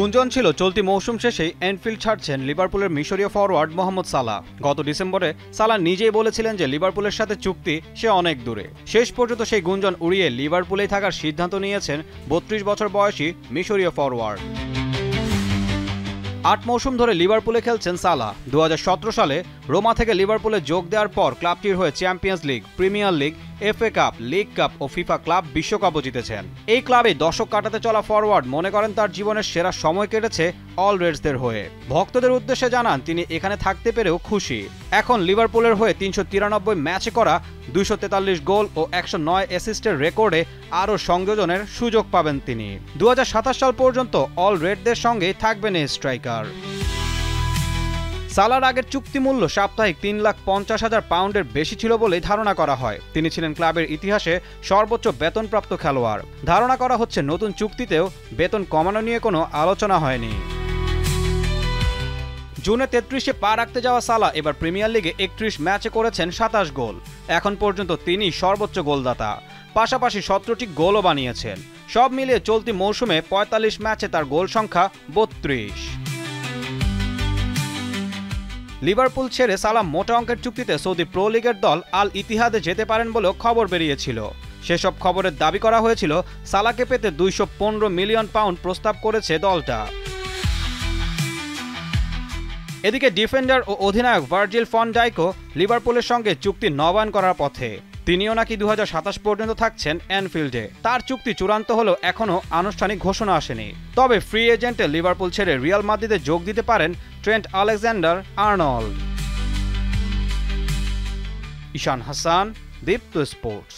গুঞ্জন ছিল চলতি মৌসুম শেষেই এনফিল্ড ছাড়ছেন লিভারপুলের মিশরীয় ফরওয়ার্ড মোহাম্মদ সালাহ। গত ডিসেম্বরে সালাহ নিজেই বলেছিলেন যে লিভারপুলের সাথে চুক্তি সে অনেক দূরে। শেষ পর্যন্ত সেই গুঞ্জন উড়িয়ে লিভারপুলেই থাকার সিদ্ধান্ত নিয়েছেন ৩২ বছর বয়সী মিশরীয় ফরওয়ার্ড। ৮ মৌসুম ধরে লিভারপুলে খেলছেন সালাহ। ২০১৭ সালে রোমা থেকে লিভারপুলে যোগ দেওয়ার পর ক্লাবটির হয়ে Champions League, Premier League, FA Cup, League Cup ও ফিফা ক্লাব বিশ্বকাপও জিতেছেন। এই ক্লাবে দশক কাটাতে চলা ফরওয়ার্ড মনে করেন তার জীবনের সেরা সময় কেটেছে অল রেডসদের হয়ে। ভক্তদের উদ্দেশ্যে জানান তিনি এখানে থাকতে পেরেও খুশি। এখন লিভারপুলের হয়ে ৩৯৩ ম্যাচে করা ২৪৩ গোল ও ১০৯ অ্যাসিস্টের রেকর্ডে আরও সংযোজনের সুযোগ পাবেন তিনি। ২০২৭ সাল পর্যন্ত অল রেডদের সঙ্গেই থাকবেন এই স্ট্রাইকার। সালার আগের চুক্তি মূল্য সাপ্তাহিক ৩,৫০,০০০ পাউন্ডের বেশি ছিল বলেই ধারণা করা হয়। তিনি ছিলেন ক্লাবের ইতিহাসে সর্বোচ্চ বেতনপ্রাপ্ত খেলোয়াড়। ধারণা করা হচ্ছে নতুন চুক্তিতেও বেতন কমানো নিয়ে কোনো আলোচনা হয়নি। জুনে ৩৩-এ পা রাখতে যাওয়া সালাহ এবার প্রিমিয়ার লিগে ৩১ ম্যাচে করেছেন ২৭ গোল। এখন পর্যন্ত তিনি সর্বোচ্চ গোলদাতা, পাশাপাশি ১৭টি গোলও বানিয়েছেন। সব মিলিয়ে চলতি মৌসুমে ৪৫ ম্যাচে তার গোল সংখ্যা ৩২। লিভারপুল ছেড়ে সালাহ মোটা অঙ্কের চুক্তিতে সৌদি প্রো লিগের দল আল ইতিহাদে যেতে পারেন বলেও খবর বেরিয়েছিল। সেসব খবরের দাবি করা হয়েছিল সালাহকে পেতে ২১৫ মিলিয়ন পাউন্ড প্রস্তাব করেছে দলটা। এদিকে ডিফেন্ডার ও অধিনায়ক ভার্জিল ফন ডাইকও লিভারপুলের সঙ্গে চুক্তি নবায়ন করার পথে। তিনিও নাকি ২০২৭ পর্যন্ত থাকছেন অ্যানফিল্ডে। তার চুক্তি চূড়ান্ত হলেও এখনও আনুষ্ঠানিক ঘোষণা আসেনি। তবে ফ্রি এজেন্টে লিভারপুল ছেড়ে রিয়াল মাদ্রিদে যোগ দিতে পারেন ট্রেন্ট আলেকজান্ডার-আর্নল্ড। ঈশান হাসান, দীপ্ত স্পোর্টস।